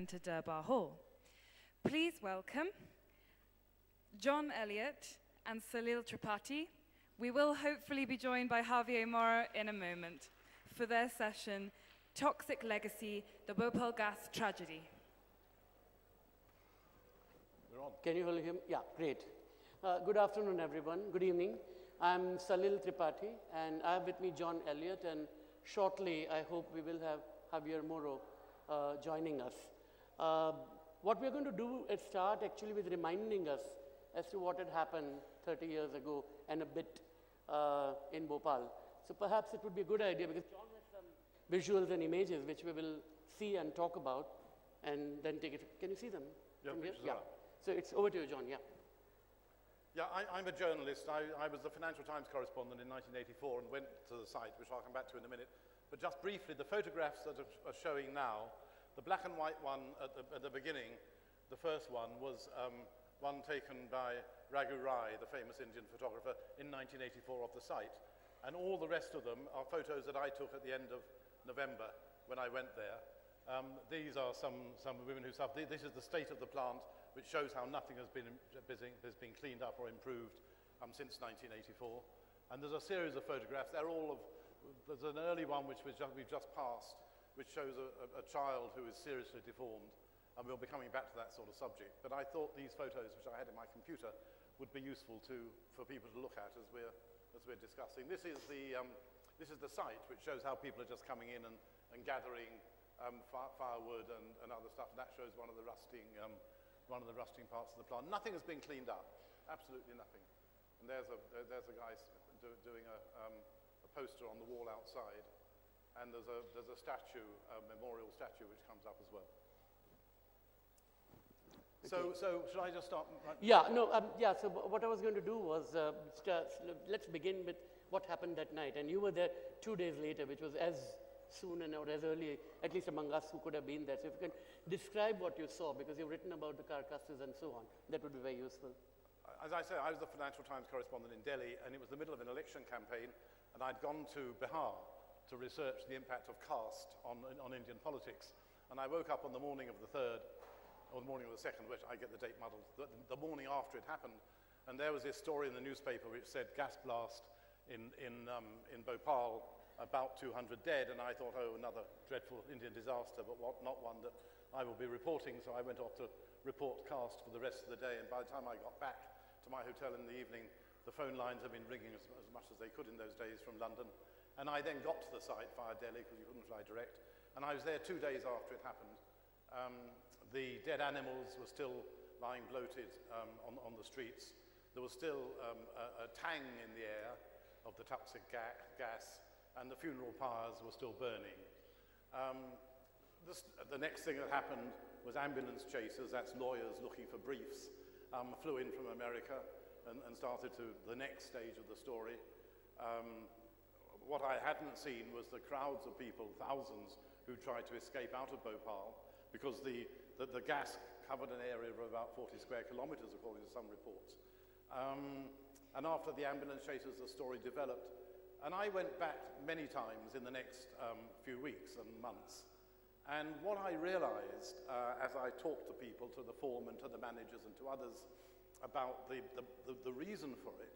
to Durbar Hall. Please welcome John Elliott and Salil Tripathi. We will hopefully be joined by Javier Moro in a moment for their session, Toxic Legacy, the Bhopal Gas Tragedy. We're on. Can you all hear me? Yeah, great. Good afternoon, everyone. Good evening. I'm Salil Tripathi, and I have with me John Elliott, and shortly, I hope we will have Javier Moro joining us. What we're going to do is start actually with reminding us as to what had happened 30 years ago and a bit in Bhopal. So perhaps it would be a good idea, because John has some visuals and images which we will see and talk about, and then take it. Can you see them from here? Yeah. So it's over to you, John. Yeah. Yeah, I'm a journalist. I was the Financial Times correspondent in 1984 and went to the site, which I'll come back to in a minute. But just briefly, the photographs that are showing now, the black and white one at the beginning, the first one was one taken by Raghu Rai, the famous Indian photographer, in 1984 of the site. And all the rest of them are photos that I took at the end of November when I went there. These are some women who suffered. This is the state of the plant, which shows how nothing has been cleaned up or improved since 1984. And there's a series of photographs. They're all of, there's an early one which we've just passed, which shows a child who is seriously deformed. And we'll be coming back to that sort of subject. But I thought these photos, which I had in my computer, would be useful for people to look at as we're discussing. This is the site, which shows how people are just coming in and gathering firewood and other stuff. And that shows one of the rusting parts of the plant. Nothing has been cleaned up, absolutely nothing. And there's a guy doing a poster on the wall outside, and there's a statue, a memorial statue, which comes up as well. Okay. So should I just start? Yeah, no, yeah, so what I was going to do was, let's begin with what happened that night. And you were there 2 days later, which was as soon and or as early, at least among us who could have been there. So if you can describe what you saw, because you've written about the carcasses and so on, that would be very useful. As I said, I was the Financial Times correspondent in Delhi, and it was the middle of an election campaign, and I'd gone to Bihar to research the impact of caste on Indian politics. And I woke up on the morning of the 3rd, or the morning of the 2nd, which I get the date muddled, the morning after it happened, and there was this story in the newspaper which said gas blast in Bhopal, about 200 dead, and I thought, oh, another dreadful Indian disaster, but not one that I will be reporting. So I went off to report caste for the rest of the day, and by the time I got back to my hotel in the evening, the phone lines had been ringing as much as they could in those days from London. And I then got to the site via Delhi, because you couldn't fly direct, and I was there 2 days after it happened. The dead animals were still lying bloated on the streets. There was still a tang in the air of the toxic gas, and the funeral pyres were still burning. The next thing that happened was ambulance chasers, that's lawyers looking for briefs, flew in from America and started to the next stage of the story. What I hadn't seen was the crowds of people, thousands, who tried to escape out of Bhopal, because the gas covered an area of about 40 square kilometers, according to some reports. And after the ambulance chasers, the story developed. And I went back many times in the next few weeks and months. And what I realized as I talked to people, to the foreman, to the managers, and to others about the reason for it,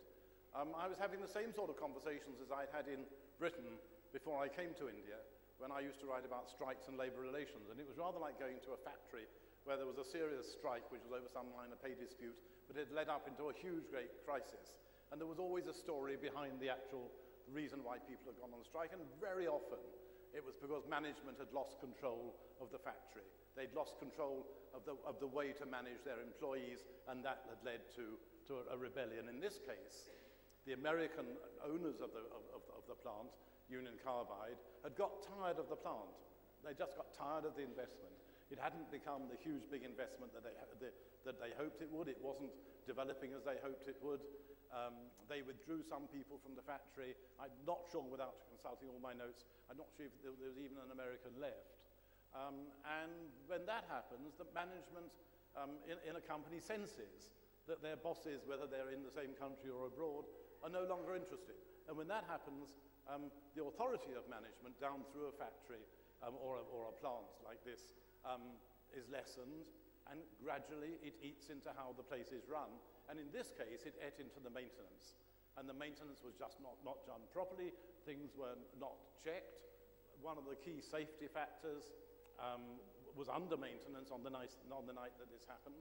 I was having the same sort of conversations as I'd had in Britain before I came to India, when I used to write about strikes and labor relations. And it was rather like going to a factory where there was a serious strike, which was over some minor pay dispute, but it led up into a huge, great crisis. And there was always a story behind the actual reason why people had gone on strike, and very often it was because management had lost control of the factory. They'd lost control of the way to manage their employees, and that had led to a rebellion. In this case, the American owners of the plant, Union Carbide, had got tired of the plant. They just got tired of the investment. It hadn't become the huge, big investment that they hoped it would. It wasn't developing as they hoped it would. They withdrew some people from the factory. I'm not sure, without consulting all my notes, I'm not sure if there was even an American left. And when that happens, the management in a company senses that their bosses, whether they're in the same country or abroad, are no longer interested. And when that happens, the authority of management down through a factory or a plant like this is lessened, and gradually it eats into how the place is run. And in this case, it ate into the maintenance. And the maintenance was just not done properly. Things were not checked. One of the key safety factors was under maintenance on the night that this happened.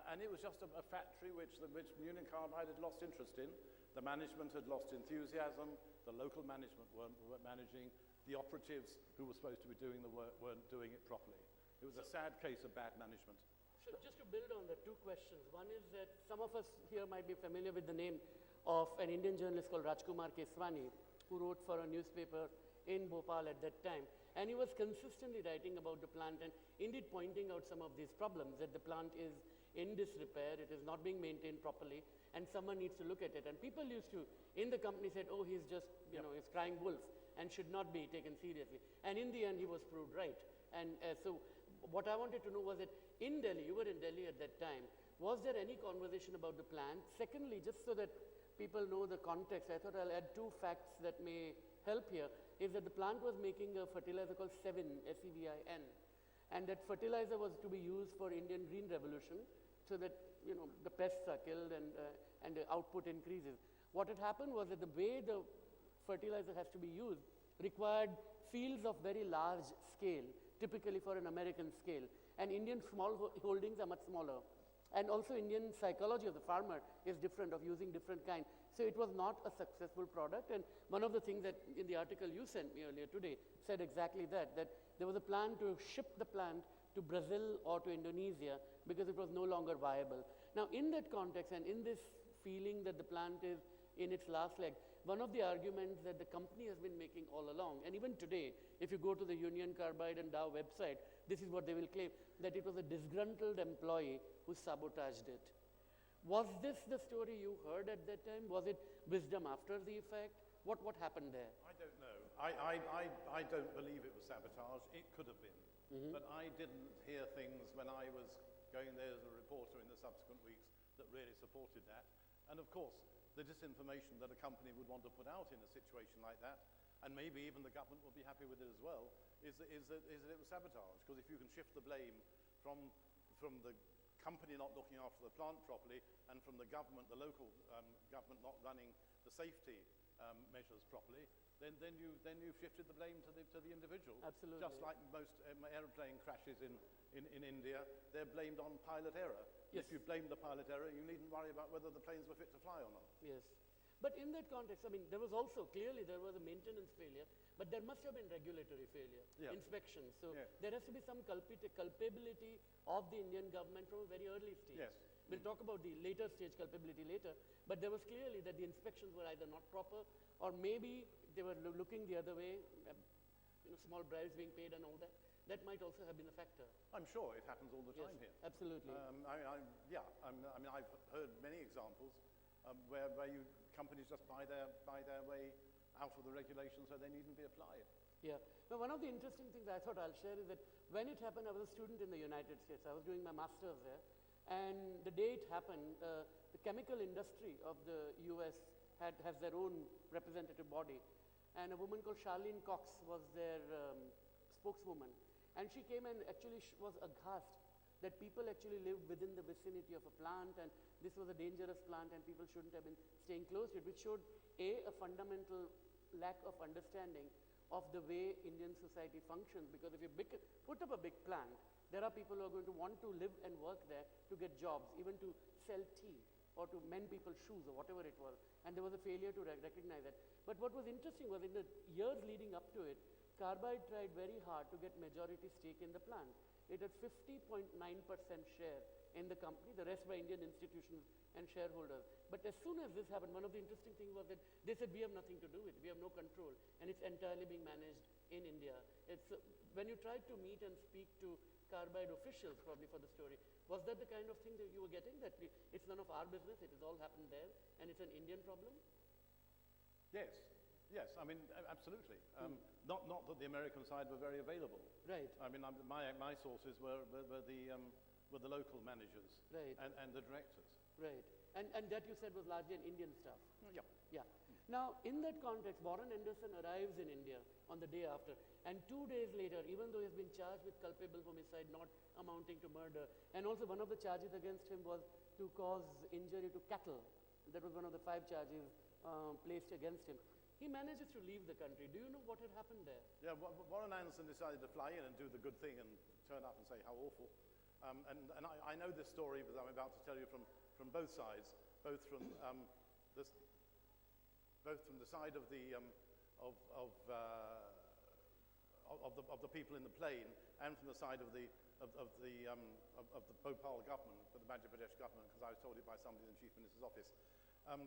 And it was just a factory which Union Carbide had lost interest in. The management had lost enthusiasm. The local management weren't managing. The operatives who were supposed to be doing the work weren't doing it properly. It was a sad case of bad management. So just to build on the two questions. One is that some of us here might be familiar with the name of an Indian journalist called Rajkumar Keswani, who wrote for a newspaper in Bhopal at that time. And he was consistently writing about the plant and indeed pointing out some of these problems, that the plant is in disrepair, it is not being maintained properly, and someone needs to look at it. And people used to, in the company, said, oh, he's just, you know, he's crying wolf and should not be taken seriously. And in the end, he was proved right. And so what I wanted to know was that in Delhi, you were in Delhi at that time, was there any conversation about the plant? Secondly, just so that people know the context, I thought I'll add two facts that may help here, is that the plant was making a fertilizer called Sevin, S-E-V-I-N, and that fertilizer was to be used for Indian Green Revolution so that, you know, the pests are killed and the output increases. What had happened was that the way the fertilizer has to be used required fields of very large scale, typically for an American scale, and Indian small holdings are much smaller. And also Indian psychology of the farmer is different, of using different kind. So it was not a successful product. And one of the things that in the article you sent me earlier today said exactly that there was a plan to ship the plant to Brazil or to Indonesia because it was no longer viable. Now in that context and in this feeling that the plant is in its last leg, one of the arguments that the company has been making all along, and even today, if you go to the Union Carbide and Dow website, this is what they will claim, that it was a disgruntled employee who sabotaged it. Was this the story you heard at that time? Was it wisdom after the effect? What happened there? I don't know. I don't believe it was sabotage. It could have been. But I didn't hear things when I was going there as a reporter in the subsequent weeks that really supported that. And of course, the disinformation that a company would want to put out in a situation like that, and maybe even the government will be happy with it as well, is that it was sabotage. Because if you can shift the blame from the company not looking after the plant properly, and from the government, the local government not running the safety measures properly, then you've shifted the blame to the individual. Absolutely. Just like most aeroplane crashes in India, they're blamed on pilot error. Yes. If you blame the pilot error, you needn't worry about whether the planes were fit to fly or not. Yes. But in that context, I mean, there was also, clearly there was a maintenance failure, but there must have been regulatory failure, inspections. So there has to be some culpability of the Indian government from a very early stage. Yes. We'll talk about the later stage culpability later, but there was clearly that the inspections were either not proper or maybe they were looking the other way, small bribes being paid and all that. That might also have been a factor. I'm sure it happens all the time here. Absolutely. I've heard many examples where companies just buy their way out of the regulations so they needn't be applied. Yeah. Now, one of the interesting things I thought I'll share is that when it happened, I was a student in the United States. I was doing my master's there. And the day it happened, the chemical industry of the US has their own representative body. And a woman called Charlene Cox was their spokeswoman. And she came and actually was aghast that people actually lived within the vicinity of a plant, and this was a dangerous plant and people shouldn't have been staying close to it, which showed a fundamental lack of understanding of the way Indian society functions. Because if you put up a big plant, there are people who are going to want to live and work there to get jobs, even to sell tea or to mend people's shoes or whatever it was. And there was a failure to recognize that. But what was interesting was in the years leading up to it, Carbide tried very hard to get majority stake in the plant. It had 50.9% share in the company, the rest by Indian institutions and shareholders. But as soon as this happened, one of the interesting things was that they said, we have nothing to do with it, we have no control, and it's entirely being managed in India. When you tried to meet and speak to Carbide officials probably for the story, was that the kind of thing that you were getting, that it's none of our business, it has all happened there, and it's an Indian problem? Yes, I mean, absolutely. Not that the American side were very available. Right. I mean, my sources were the local managers, right, and the directors. Right. And that you said was largely an Indian stuff. Yeah. Yeah. Now, in that context, Warren Anderson arrives in India on the day after, and 2 days later, even though he's been charged with culpable homicide not amounting to murder, and also one of the charges against him was to cause injury to cattle. That was one of the 5 charges placed against him. He manages to leave the country. Do you know what had happened there? Yeah, Warren Anderson decided to fly in and do the good thing and turn up and say how awful. And I know this story, but I'm about to tell you from both sides, both from the side of the people in the plane, and from the side of the Bhopal government, the Madhya Pradesh government, because I was told it by somebody in the Chief Minister's office.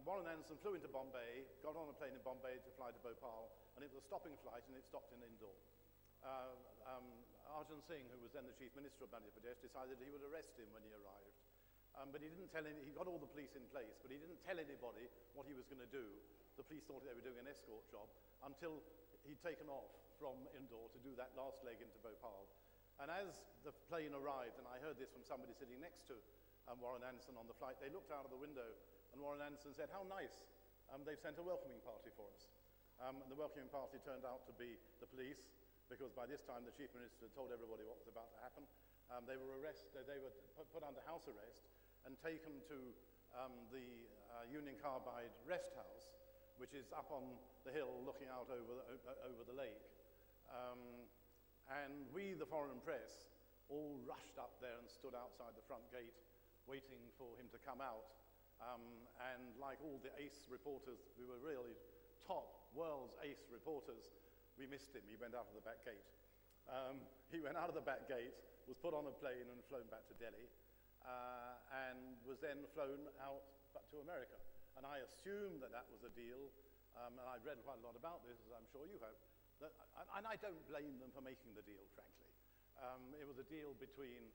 Warren Anderson flew into Bombay, got on a plane in Bombay to fly to Bhopal, and it was a stopping flight, and it stopped in Indore. Arjun Singh, who was then the Chief Minister of Madhya Pradesh, decided he would arrest him when he arrived. But he didn't tell he got all the police in place, but he didn't tell anybody what he was going to do. The police thought they were doing an escort job until he'd taken off from Indore to do that last leg into Bhopal. And as the plane arrived, and I heard this from somebody sitting next to Warren Anderson on the flight, they looked out of the window, and Warren Anderson said, "How nice, they've sent a welcoming party for us." And the welcoming party turned out to be the police, because by this time the Chief Minister had told everybody what was about to happen. They were put under house arrest and taken to the Union Carbide rest house, which is up on the hill looking out over the lake. And we, the foreign press, all rushed up there and stood outside the front gate waiting for him to come out. And like all the ace reporters, we were really top world's ace reporters, we missed him. He went out of the back gate. He went out of the back gate, was put on a plane and flown back to Delhi, and was then flown out back to America. And I assumed that that was a deal, and I've read quite a lot about this, as I'm sure you have, and I don't blame them for making the deal, frankly. It was a deal between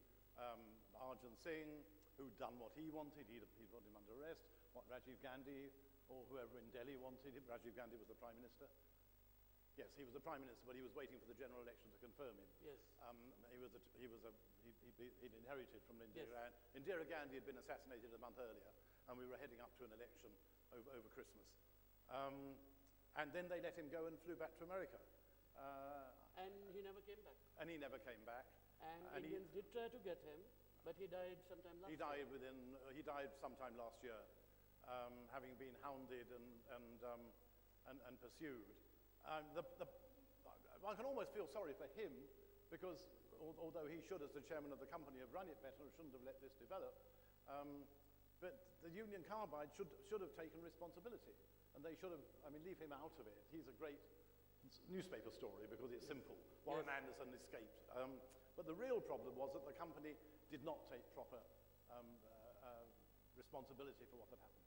Arjun Singh, who'd done what he wanted, he'd put him under arrest, what Rajiv Gandhi or whoever in Delhi wanted him. Rajiv Gandhi was the Prime Minister. Yes, he was the Prime Minister, but he was waiting for the general election to confirm him. Yes. He'd inherited from Indira. Yes. Indira Gandhi had been assassinated a month earlier, and we were heading up to an election over Christmas. And then they let him go and flew back to America. And he never came back. And he never came back. And Indians did try to get him, but he died sometime last year. He died sometime last year, having been hounded and pursued. One can almost feel sorry for him, because although he should, as the chairman of the company, have run it better and shouldn't have let this develop, but the Union Carbide should have taken responsibility, and they should have, leave him out of it. He's a great newspaper story because it's simple. Warren Anderson escaped. But the real problem was that the company did not take proper responsibility for what had happened.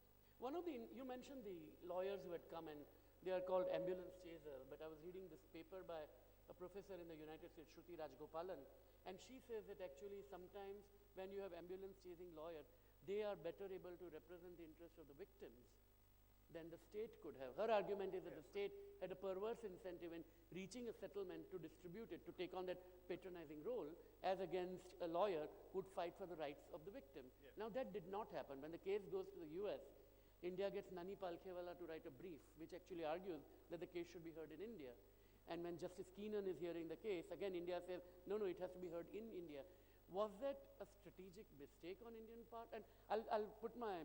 You mentioned the lawyers who had come, and they are called ambulance chaser, but I was reading this paper by a professor in the United States, Shruti Rajgopalan, and she says that actually sometimes when you have ambulance chasing lawyers, they are better able to represent the interests of the victims than the state could have. Her argument is that the state had a perverse incentive in reaching a settlement to distribute it, to take on that patronizing role, as against a lawyer who would fight for the rights of the victim. Yes. Now that did not happen. When the case goes to the US, India gets Nani Palkhewala to write a brief, which actually argues that the case should be heard in India. And when Justice Keenan is hearing the case, again India says, no, it has to be heard in India. Was that a strategic mistake on Indian part? And I'll put my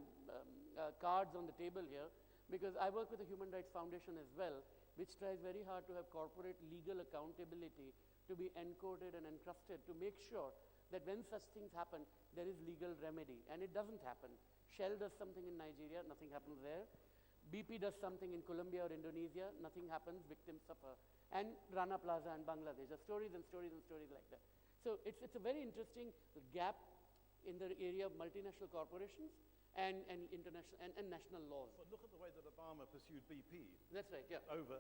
cards on the table here, because I work with the Human Rights Foundation as well, which tries very hard to have corporate legal accountability to be encoded and entrusted to make sure that when such things happen, there is legal remedy. And it doesn't happen. Shell does something in Nigeria, nothing happens there. BP does something in Colombia or Indonesia, nothing happens, victims suffer. And Rana Plaza in Bangladesh, there are stories and stories and stories like that. So it's a very interesting gap in the area of multinational corporations and international and national laws. But look at the way that Obama pursued BP. That's right, yeah. Over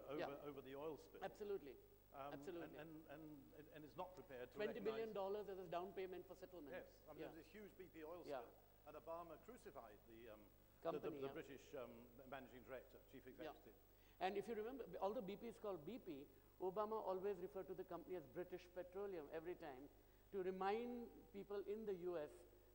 the oil spill. Absolutely. Absolutely. And is not prepared to $20 billion as a down payment for settlement. Yes, there was a huge BP oil spill, and Obama crucified the British managing director, chief executive. Yeah. And if you remember, although BP is called BP, Obama always referred to the company as British Petroleum every time to remind people in the US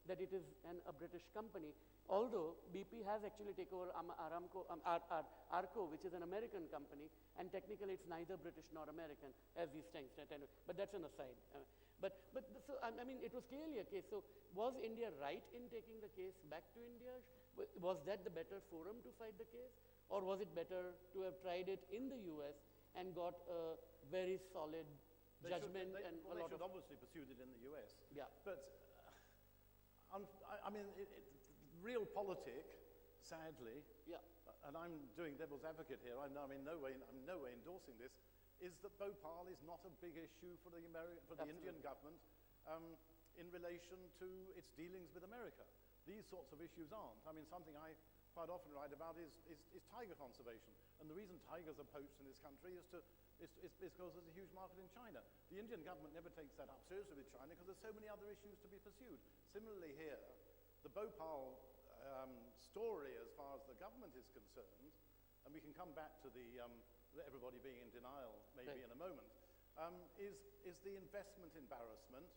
that it is a British company, although BP has actually taken over Arco, which is an American company, and technically it's neither British nor American, as these things. But that's an aside. So I mean, it was clearly a case. So was India right in taking the case back to India? Was that the better forum to fight the case? Or was it better to have tried it in the US and got a very solid judgment and a lot of... They should obviously pursued it in the US. Yeah. But, I mean, real politic, sadly, yeah. And I'm doing devil's advocate here, I'm in no way endorsing this, is that Bhopal is not a big issue for the Indian government in relation to its dealings with America. These sorts of issues aren't. I mean, something I quite often write about is tiger conservation. And the reason tigers are poached in this country is because there's a huge market in China. The Indian government never takes that up seriously with China because there's so many other issues to be pursued. Similarly here, the Bhopal story as far as the government is concerned, and we can come back to everybody being in denial maybe in a moment, is the investment embarrassment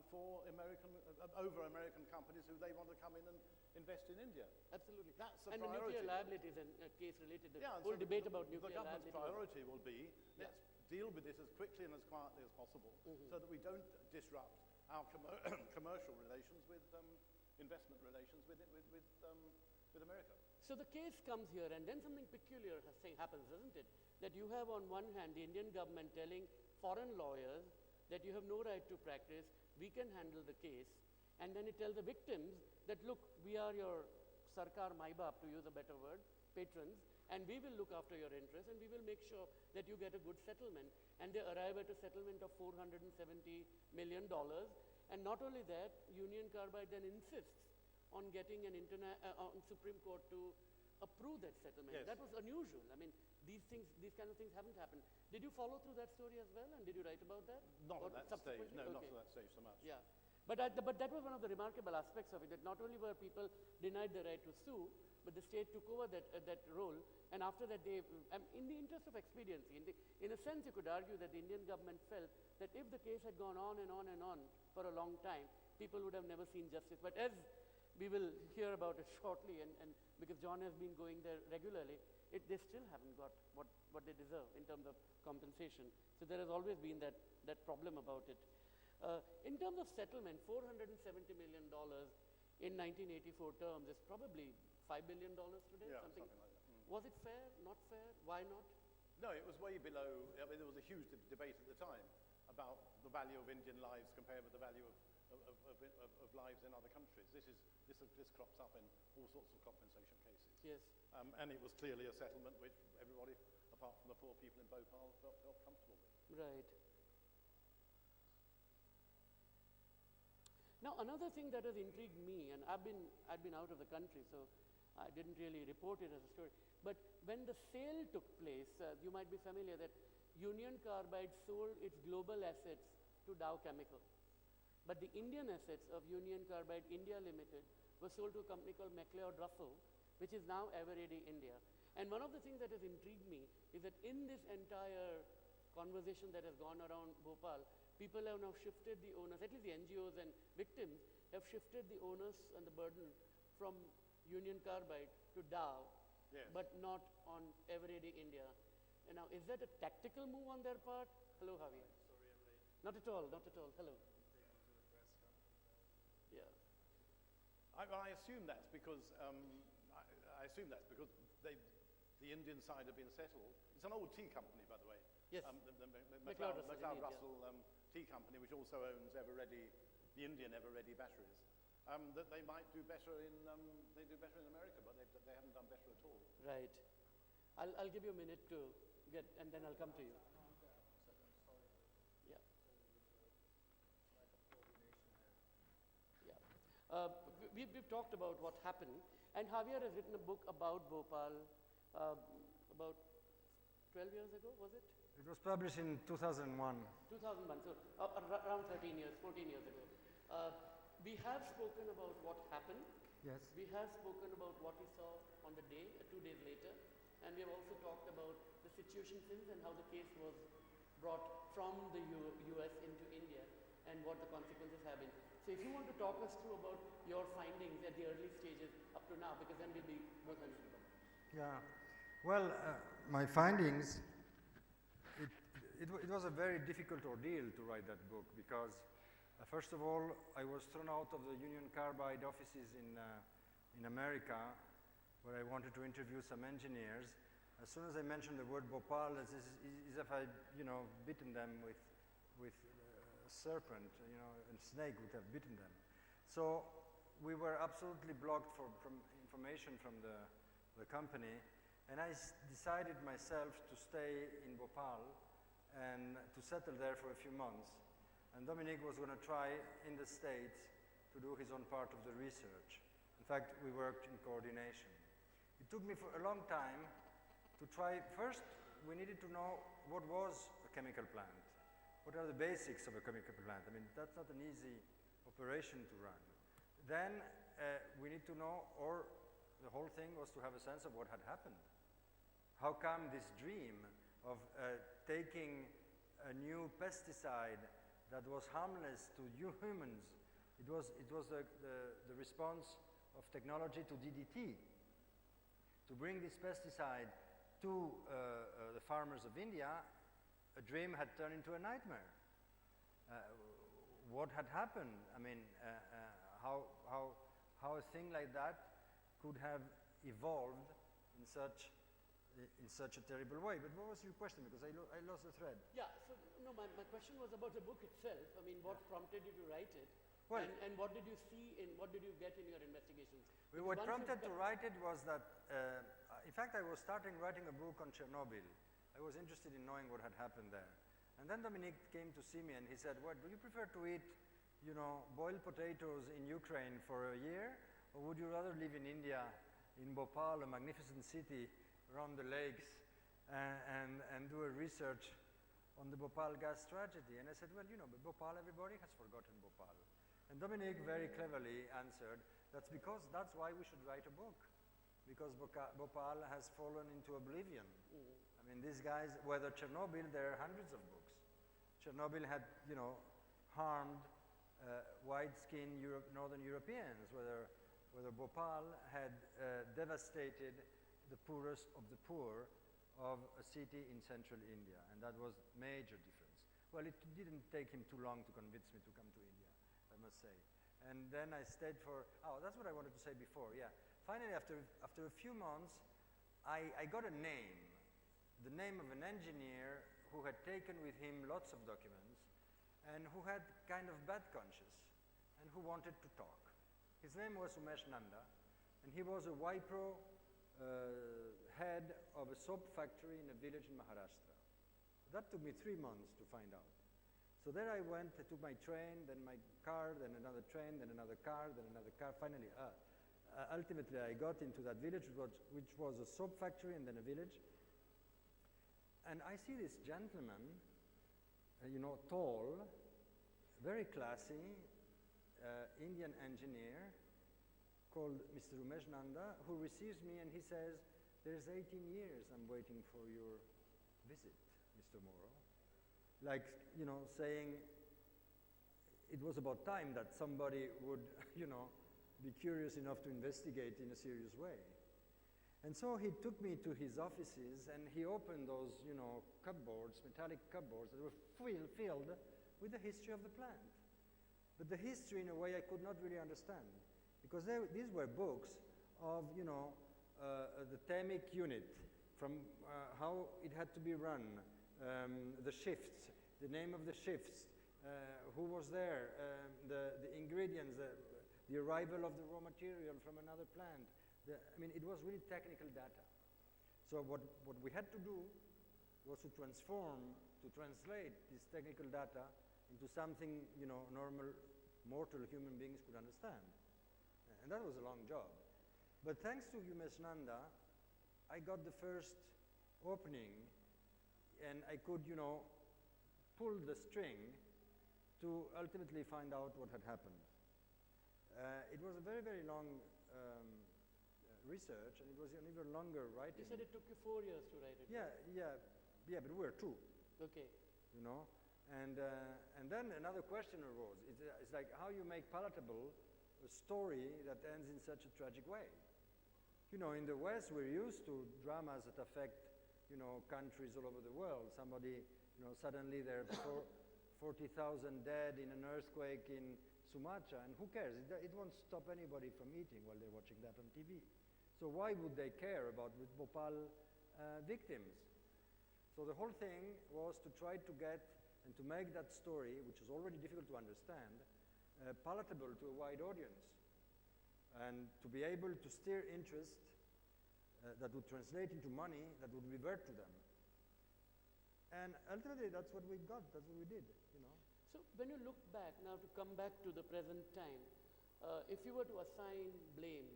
for over American companies who they want to come in and invest in India. Absolutely. That's the and priority. The nuclear liability is a case related to the Yeah, whole so debate about nuclear liability. The government's liability. priority will be, let's deal with this as quickly and as quietly as possible so that we don't disrupt our commercial relations with investment relations with America. So the case comes here, and then something peculiar happens, doesn't it? That you have on one hand the Indian government telling foreign lawyers that you have no right to practice, we can handle the case, and then it tells the victims that, look, we are your sarkar maibab, to use a better word, patrons, and we will look after your interests, and we will make sure that you get a good settlement. And they arrive at a settlement of $470 million. And not only that, Union Carbide then insists on getting on Supreme Court to approve that settlement. Yes. That was unusual. I mean, these kind of things haven't happened. Did you follow through that story as well, and did you write about that? Not at that stage. No, not Okay. at that stage so much. Yeah. But that was one of the remarkable aspects of it, that not only were people denied the right to sue, but the state took over that role, and after that they, in the interest of expediency, in a sense you could argue that the Indian government felt that if the case had gone on and on and on for a long time, people would have never seen justice. But as we will hear about it shortly, and because John has been going there regularly, they still haven't got what they deserve in terms of compensation. So there has always been that problem about it. In terms of settlement, $470 million in 1984 terms is probably $5 billion today? Yeah, something like that. Was it fair? Not fair? Why not? No, it was way below. I mean, there was a huge debate at the time about the value of Indian lives compared with the value of lives in other countries. This crops up in all sorts of compensation cases. Yes. And it was clearly a settlement which everybody, apart from the poor people in Bhopal, felt comfortable with. Right. Now, another thing that has intrigued me, and I've been out of the country, so I didn't really report it as a story, but when the sale took place, you might be familiar that Union Carbide sold its global assets to Dow Chemical. But the Indian assets of Union Carbide India Limited were sold to a company called MacLeod Russell, which is now Eveready India. And one of the things that has intrigued me is that in this entire conversation that has gone around Bhopal, people have now shifted the onus, at least the NGOs and victims have shifted the onus and the burden from Union Carbide to Dow, Yes. but not on Eveready India. And now, is that a tactical move on their part? Hello, Javier. Sorry, I'm late. Not at all, not at all. Hello. Taken to the press conference. Yeah. I assume that's because the Indian side have been settled. It's an old tea company, by the way. Yes. The MacLeod Russell, MacLeod indeed, Russell tea company, which also owns Eveready, the Indian Eveready batteries. That they might do better in America, but they haven't done better at all. Right. I'll give you a minute to get, and then I'll come to you. Yeah. Yeah. We've talked about what happened, and Javier has written a book about Bhopal about 12 years ago, was it? It was published in 2001. 2001, so around 13 years, 14 years ago. We have spoken about what happened. Yes. We have spoken about what we saw on the day, 2 days later, and we have also talked about the situation since and how the case was brought from the US into India and what the consequences have been. So if you want to talk us through about your findings at the early stages up to now, because then we'll be both answerable. Yeah. Well, my findings, it was a very difficult ordeal to write that book because, first of all, I was thrown out of the Union Carbide offices in America, where I wanted to interview some engineers. As soon as I mentioned the word Bhopal, it's as if I, bitten them with a serpent, a snake would have bitten them. So we were absolutely blocked from information from the company, and I decided myself to stay in Bhopal and to settle there for a few months. And Dominique was going to try in the States to do his own part of the research. In fact, we worked in coordination. It took me for a long time to try. First, we needed to know what was a chemical plant. What are the basics of a chemical plant? I mean, that's not an easy operation to run. Then we need to know, or the whole thing was to have a sense of what had happened. How come this dream of taking a new pesticide that was harmless to humans, it was the response of technology to DDT, to bring this pesticide to the farmers of India, a dream had turned into a nightmare. What had happened? I mean, how a thing like that could have evolved in such a terrible way. But what was your question? Because I lost the thread. Yeah, so no, my question was about the book itself. I mean, what prompted you to write it? Well, and what did you see what did you get in your investigations? What prompted to write it was that, in fact, I was starting writing a book on Chernobyl. I was interested in knowing what had happened there. And then Dominique came to see me and he said, "What, do you prefer to eat, boiled potatoes in Ukraine for a year, or would you rather live in India, in Bhopal, a magnificent city around the lakes, and do a research on the Bhopal gas tragedy?" And I said, "Well, but Bhopal, everybody has forgotten Bhopal." And Dominique very cleverly answered, that's why we should write a book, because Bhopal has fallen into oblivion. I mean, these guys, whether Chernobyl, there are hundreds of books. Chernobyl had, harmed white-skinned Northern Europeans, whether Bhopal had devastated the poorest of the poor of a city in central India, and that was major difference. Well, it didn't take him too long to convince me to come to India, I must say. And then I stayed that's what I wanted to say before, yeah. Finally, after a few months, I got a name, the name of an engineer who had taken with him lots of documents and who had kind of bad conscience and who wanted to talk. His name was Umesh Nanda, and he was a Wipro head of a soap factory in a village in Maharashtra. That took me 3 months to find out. So there I went, I took my train, then my car, then another train, then another car, then another car. Finally, ultimately I got into that village, which was a soap factory and then a village. And I see this gentleman, tall, very classy, Indian engineer called Mr. Umesh Nanda, who receives me and he says, "There's 18 years I'm waiting for your visit, Mr. Moro." Like, saying it was about time that somebody would, be curious enough to investigate in a serious way. And so he took me to his offices and he opened those, cupboards, metallic cupboards that were filled with the history of the plant. But the history, in a way, I could not really understand, because these were books of, the thermic unit, from how it had to be run, the shifts, the name of the shifts, who was there, the ingredients, the arrival of the raw material from another plant. It was really technical data. So what we had to do was to translate this technical data into something, normal, mortal human beings could understand. And that was a long job. But thanks to Umesh Nanda, I got the first opening, and I could, pull the string to ultimately find out what had happened. It was a very, very long research, and it was an even longer writing. You said it took you 4 years to write it. Yeah, but we were two. Okay. And then another question arose. It's like how you make palatable a story that ends in such a tragic way. You know, in the West, we're used to dramas that affect, you know, countries all over the world. Somebody, you know, suddenly there are 40,000 dead in an earthquake in Sumatra, and who cares? It won't stop anybody from eating while they're watching that on TV. So why would they care about Bhopal victims? So the whole thing was to try to get and to make that story, which is already difficult to understand, palatable to a wide audience, and to be able to steer interest that would translate into money that would revert to them. And ultimately, that's what we got. That's what we did, you know. So when you look back, now to come back to the present time, if you were to assign blame,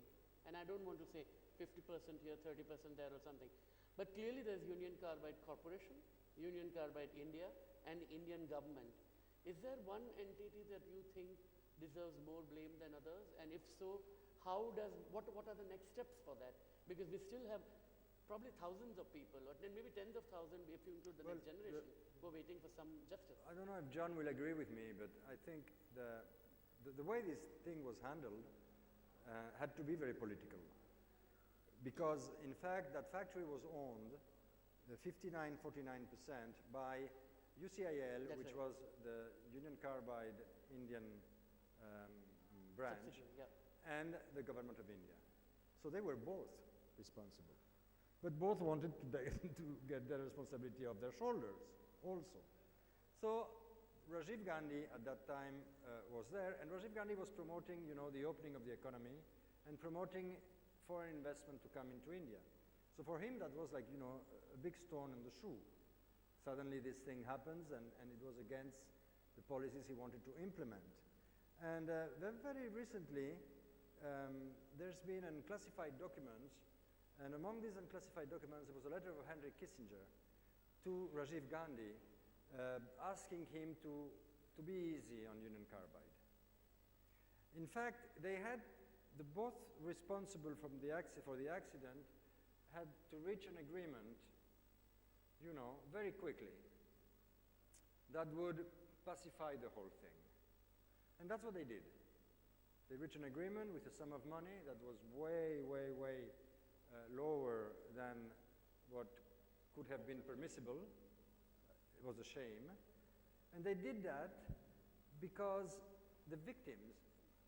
and I don't want to say 50% here, 30% there or something, but clearly there's Union Carbide Corporation, Union Carbide India, and Indian government. Is there one entity that you think deserves more blame than others? And if so, what are the next steps for that? Because we still have probably thousands of people, or then maybe tens of thousands if you include the next generation, who are waiting for some justice. I don't know if John will agree with me, but I think the way this thing was handled had to be very political. Because, in fact, that factory was owned 59-49% by UCIL, which was the Union Carbide Indian branch, and the government of India. So they were both responsible. But both wanted to get the responsibility off their shoulders also. So Rajiv Gandhi at that time was there, and Rajiv Gandhi was promoting, you know, the opening of the economy and promoting foreign investment to come into India. So for him, that was like, you know, a big stone in the shoe. Suddenly this thing happens, and it was against the policies he wanted to implement. And very recently, there's been unclassified documents, and among these unclassified documents, there was a letter of Henry Kissinger to Rajiv Gandhi asking him to be easy on Union Carbide. In fact, they had both responsible for the accident had to reach an agreement, you know, very quickly that would pacify the whole thing. And that's what they did. They reached an agreement with a sum of money that was way lower than what could have been permissible. It was a shame. And they did that because the victims,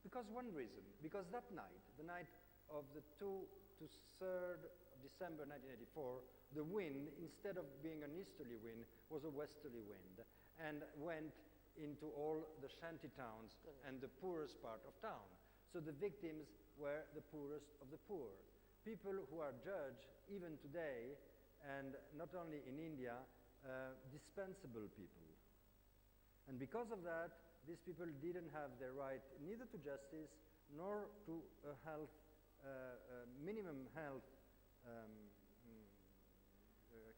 because one reason, because that night, the night of the 2 to 3rd of December 1984, the wind, instead of being an easterly wind, was a westerly wind and went into all the shanty towns and the poorest part of town. So the victims were the poorest of the poor. People who are judged even today, and not only in India, dispensable people. And because of that, these people didn't have the right neither to justice nor to minimum health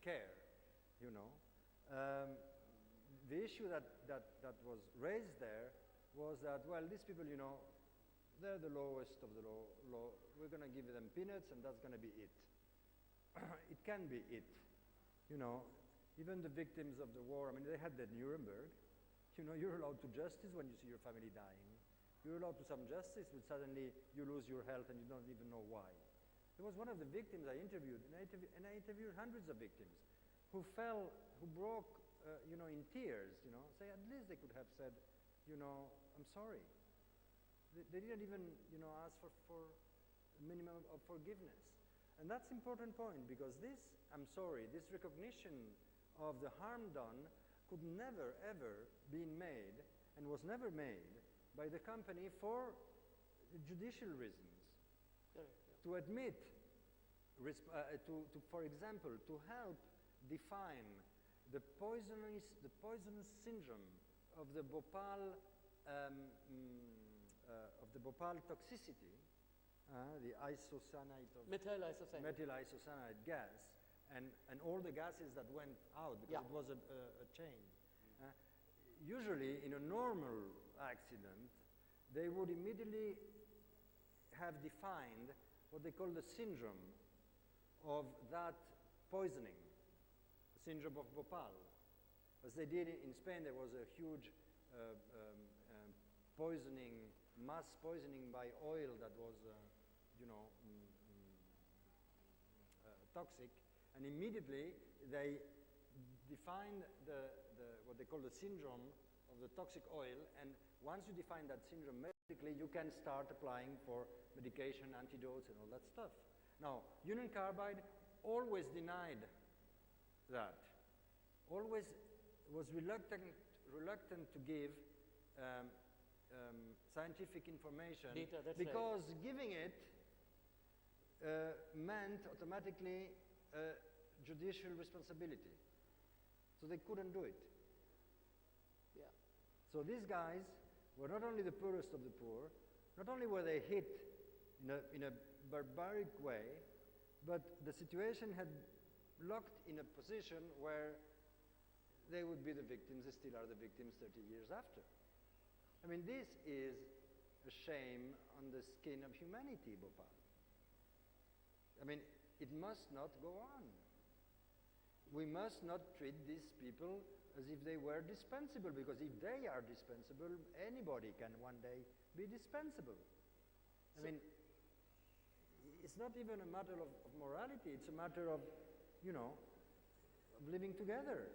care, you know. The issue that was raised there was that, well, these people, you know, they're the lowest of the low. We're going to give them peanuts, and that's going to be it. It can be it. You know, even the victims of the war, I mean, they had that Nuremberg. You know, you're allowed to justice when you see your family dying. You're allowed to some justice, but suddenly you lose your health and you don't even know why. There was one of the victims I interviewed, and I interviewed hundreds of victims who broke, you know, in tears, you know. Say, at least they could have said, you know, I'm sorry. They didn't even, you know, ask for a minimum of forgiveness. And that's an important point, because this, I'm sorry, this recognition of the harm done could never, ever be made, and was never made, by the company for judicial reasons. To admit, for example, to help define the poisonous syndrome of the Bhopal toxicity, the methyl isocyanate gas, and all the gases that went out, because it was a chain. Usually, in a normal accident, they would immediately have defined what they call the syndrome of that poisoning, the syndrome of Bhopal. As they did in Spain, there was a huge poisoning, mass poisoning by oil that was, you know, toxic, and immediately they defined what they call the syndrome of the toxic oil, and once you define that syndrome medically, you can start applying for medication, antidotes, and all that stuff. Now, Union Carbide always denied that, always was reluctant to give scientific information Data, that's because giving it meant automatically judicial responsibility. So they couldn't do it. Yeah. So these guys were not only the poorest of the poor, not only were they hit in a barbaric way, but the situation had locked in a position where they would be the victims, they still are the victims 30 years after. I mean, this is a shame on the skin of humanity, Bhopal. I mean, it must not go on. We must not treat these people as if they were dispensable, because if they are dispensable, anybody can one day be dispensable. I mean, it's not even a matter of morality, it's a matter of, you know, of living together.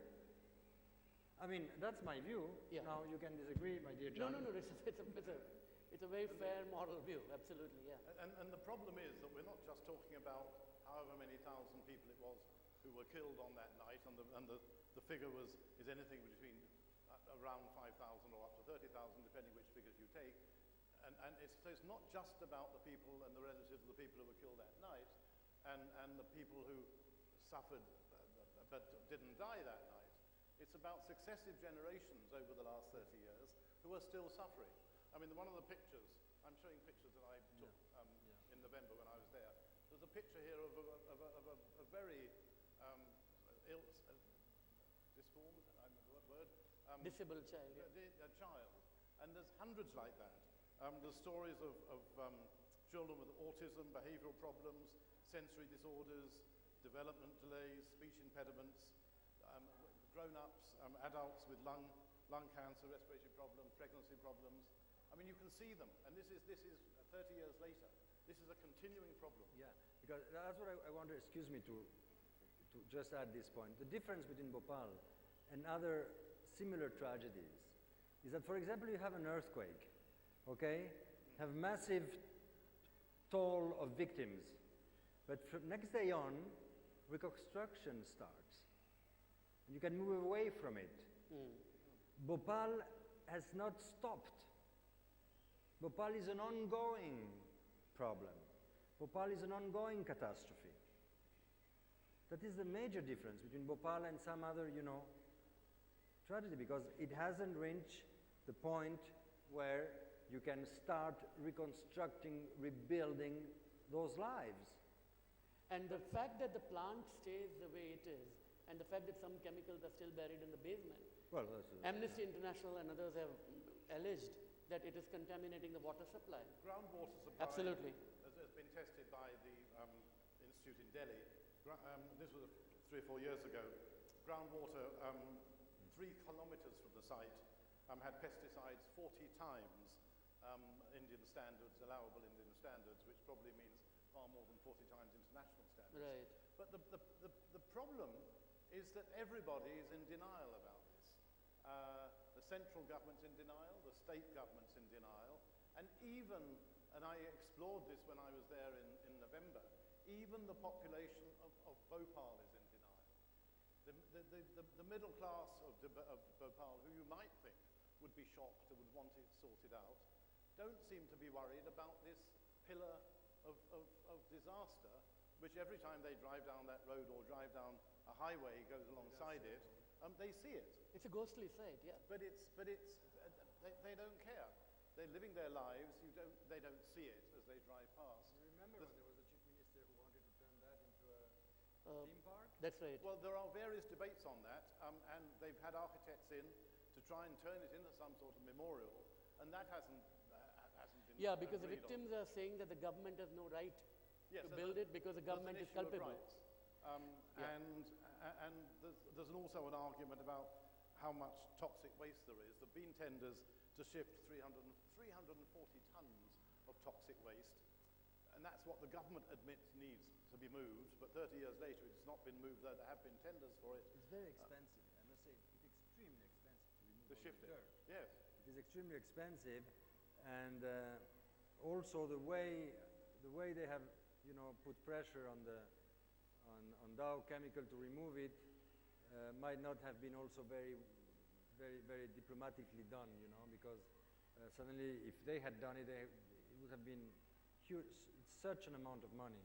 I mean, that's my view. Yeah. Now, you can disagree, my dear John. No, it's a very fair moral view, absolutely, yeah. And the problem is that we're not just talking about however many thousand people it was who were killed on that night, and the figure is anything between around 5,000 or up to 30,000, depending which figures you take. And so it's not just about the people and the relatives of the people who were killed that night, and the people who suffered but didn't die that night. It's about successive generations over the last 30 years who are still suffering. I mean, one of the pictures, I'm showing pictures that I took in November when I was there. There's a picture here of a very disformed, what word? Disabled child, yeah. A child. And there's hundreds like that. There's stories of children with autism, behavioral problems, sensory disorders, development delays, speech impediments, grown-ups, adults with lung cancer, respiratory problems, pregnancy problems. I mean, you can see them, and this is 30 years later. This is a continuing problem. Yeah, because that's what I wanted, excuse me, to just add this point. The difference between Bhopal and other similar tragedies is that, for example, you have an earthquake, okay? Have massive toll of victims, but from next day on, reconstruction starts. And you can move away from it. Bhopal has not stopped. Bhopal is an ongoing problem. Bhopal is an ongoing catastrophe. That is the major difference between Bhopal and some other, you know, tragedy, because it hasn't reached the point where you can start reconstructing, rebuilding those lives. And the fact that the plant stays the way it is, and the fact that some chemicals are still buried in the basement. Well, Amnesty International and others have alleged that it is contaminating the water supply. Groundwater supply Absolutely. has been tested by the Institute in Delhi. This was 3 or 4 years ago. Groundwater 3 kilometers from the site had pesticides 40 times Indian standards, allowable Indian standards, which probably means far more than 40 times international standards. Right. But the problem is that everybody is in denial about this. The central government's in denial, the state government's in denial, and even, and I explored this when I was there in November, even the population of Bhopal is in denial. The middle class of Bhopal, who you might think would be shocked and would want it sorted out, don't seem to be worried about this pillar of disaster, which every time they drive down that road or drive down a highway goes alongside it, they see it. It's a ghostly sight, yeah. But they don't care. They're living their lives. They don't see it as they drive past. You remember when there was a chief minister who wanted to turn that into a theme park? That's right. Well, there are various debates on that, and they've had architects in to try and turn it into some sort of memorial, and that hasn't been. Yeah, because the victims are saying that the government has no right to build it because the government is culpable. And there's also an argument about how much toxic waste there is. There have been tenders to shift 340 tons of toxic waste, and that's what the government admits needs to be moved, but 30 years later it's not been moved, though there have been tenders for it. It's very expensive. I must say, it's extremely expensive to remove To all shift the it, dirt. yes. It is extremely expensive, and also the way they have, you know, put pressure on Dow Chemical to remove it might not have been also very diplomatically done, you know, because suddenly if they had done it, it would have been huge, such an amount of money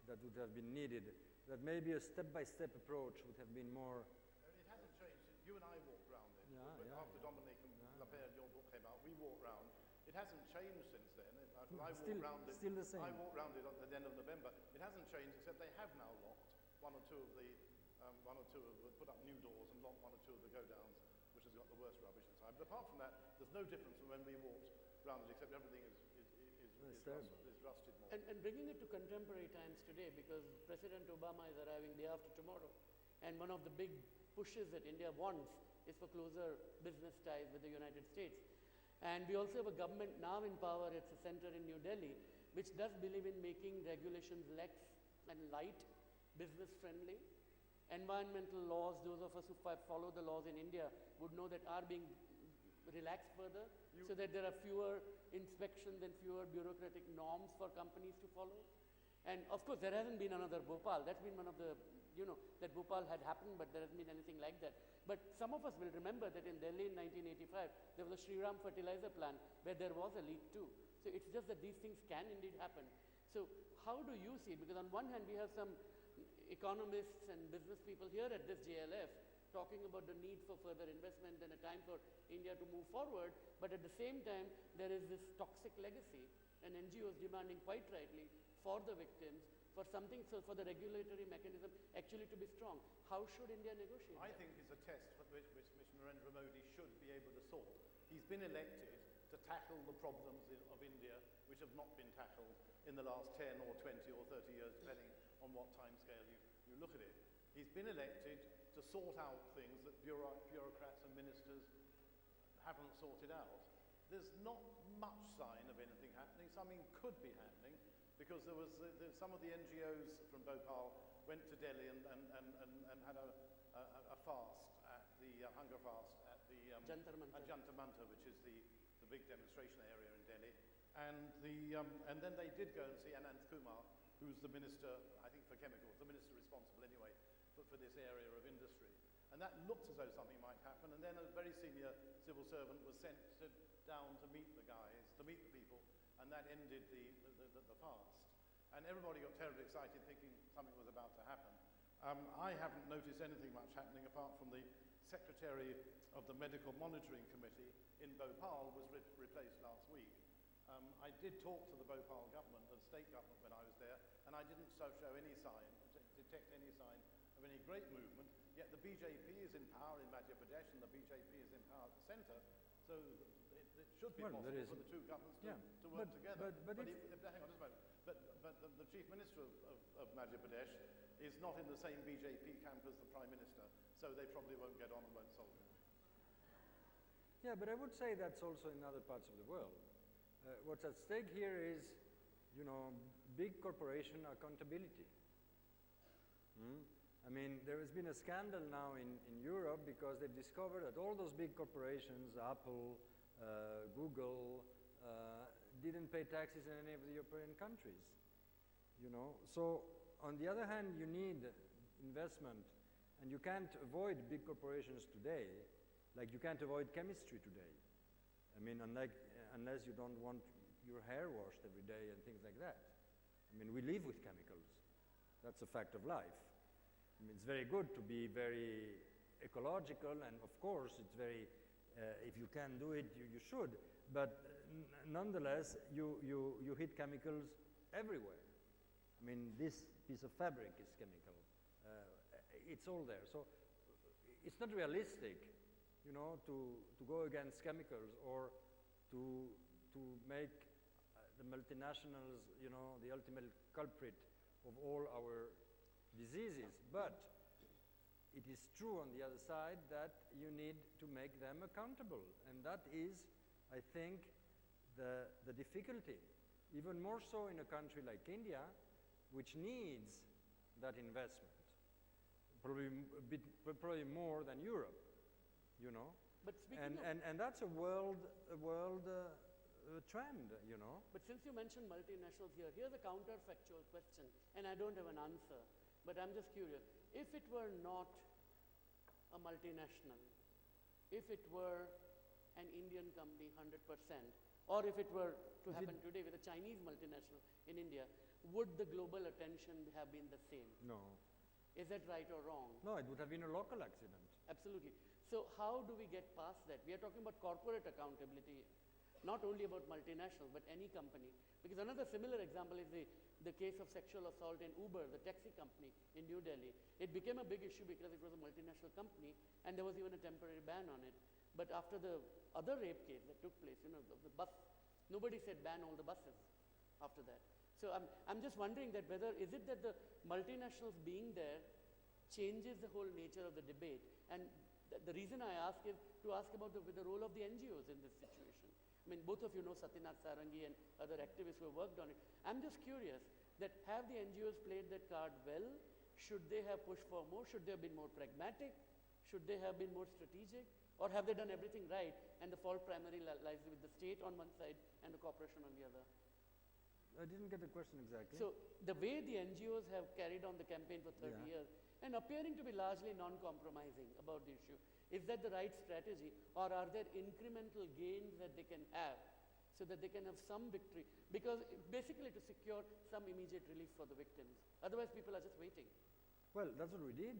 that would have been needed, that maybe a step-by-step approach would have been more. It hasn't changed. You and I walked round it. After yeah. Dominic and Lapierre, your book came out, we walked round. It hasn't changed since then. I walked round it. Still the same. I walked round it at the end of November. It hasn't changed, except they have now locked one or two of the put up new doors and locked one or two of the go-downs, which has got the worst rubbish inside. But apart from that, there's no difference from when we walked round it, except everything is rusted more. And bringing it to contemporary times today, because President Obama is arriving day after tomorrow, and one of the big pushes that India wants is for closer business ties with the United States. And we also have a government now in power, it's a center in New Delhi, which does believe in making regulations lax and light, business friendly. Environmental laws, those of us who follow the laws in India would know that are being relaxed further, so that there are fewer inspections and fewer bureaucratic norms for companies to follow. And of course, there hasn't been another Bhopal. That's been one of the, you know, that Bhopal had happened, but there hasn't been anything like that. But some of us will remember that in Delhi in 1985, there was a Shriram fertilizer plant where there was a leak too. So it's just that these things can indeed happen. So how do you see it? Because on one hand, we have some economists and business people here at this JLF talking about the need for further investment and a time for India to move forward, but at the same time, there is this toxic legacy, and NGOs demanding quite rightly for the victims, for something, so for the regulatory mechanism actually to be strong. How should India negotiate? I think it's a test for which Narendra Modi should be able to solve. He's been elected to tackle the problems of India which have not been tackled in the last 10 or 20 or 30 years, depending on what time scale you look at it. He's been elected to sort out things that bureaucrats and ministers haven't sorted out. There's not much sign of anything happening. Something could be happening, because there was some of the NGOs from Bhopal went to Delhi and had a fast at the hunger fast at the Jantar Mantar. at Jantar Mantar, which is the big demonstration area in Delhi. And then they did go and see Anand Kumar, who's the minister, I think, for chemicals, the minister responsible anyway for this area of industry. And that looked as though something might happen. And then a very senior civil servant was sent down to meet the guys, to meet the people, and that ended the fast. And everybody got terribly excited, thinking something was about to happen. I haven't noticed anything much happening, apart from the secretary of the Medical Monitoring Committee in Bhopal was replaced last week. I did talk to the Bhopal government, the state government, when I was there, and I didn't show any sign, detect any sign of any great movement. Yet the BJP is in power in Madhya Pradesh, and the BJP is in power at the centre, so it should be possible for the two governments to work together. But hang on just a moment. But the Chief Minister of Madhya Pradesh is not in the same BJP camp as the Prime Minister, so they probably won't get on and won't solve it. Yeah, but I would say that's also in other parts of the world. What's at stake here is, you know, big corporation accountability. I mean, there has been a scandal now in Europe because they've discovered that all those big corporations, Apple, Google, didn't pay taxes in any of the European countries. You know, so on the other hand, you need investment, and you can't avoid big corporations today, like you can't avoid chemistry today. I mean, unless you don't want your hair washed every day and things like that. I mean, we live with chemicals. That's a fact of life. I mean, it's very good to be very ecological, and of course, it's very, if you can do it, you should. But nonetheless, you hit chemicals everywhere. I mean, this piece of fabric is chemical. It's all there. So it's not realistic, you know, to go against chemicals or to make the multinationals, you know, the ultimate culprit of all our diseases. But it is true on the other side that you need to make them accountable. And that is, I think, the difficulty, even more so in a country like India, which needs that investment, probably more than Europe, you know. But speaking and that's a world trend, you know. But since you mentioned multinationals here, here's a counterfactual question, and I don't have an answer, but I'm just curious. If it were not a multinational, if it were an Indian company 100%, or if it were to happen today with a Chinese multinational in India, would the global attention have been the same? No. Is that right or wrong? No, it would have been a local accident. Absolutely. So how do we get past that? We are talking about corporate accountability, not only about multinational, but any company. Because another similar example is the case of sexual assault in Uber, the taxi company in New Delhi. It became a big issue because it was a multinational company, and there was even a temporary ban on it. But after the other rape case that took place, you know, the bus, nobody said ban all the buses after that. So I'm just wondering that whether, is it that the multinationals being there changes the whole nature of the debate? And the reason I ask is to ask about the role of the NGOs in this situation. I mean, both of you know Satyanath Sarangi and other activists who have worked on it. I'm just curious that have the NGOs played that card well? Should they have pushed for more? Should they have been more pragmatic? Should they have been more strategic? Or have they done everything right and the fault primarily lies with the state on one side and the corporation on the other? I didn't get the question exactly. So the way the NGOs have carried on the campaign for 30 years and appearing to be largely non-compromising about the issue, is that the right strategy, or are there incremental gains that they can have so that they can have some victory? Because basically to secure some immediate relief for the victims. Otherwise people are just waiting. Well, that's what we did.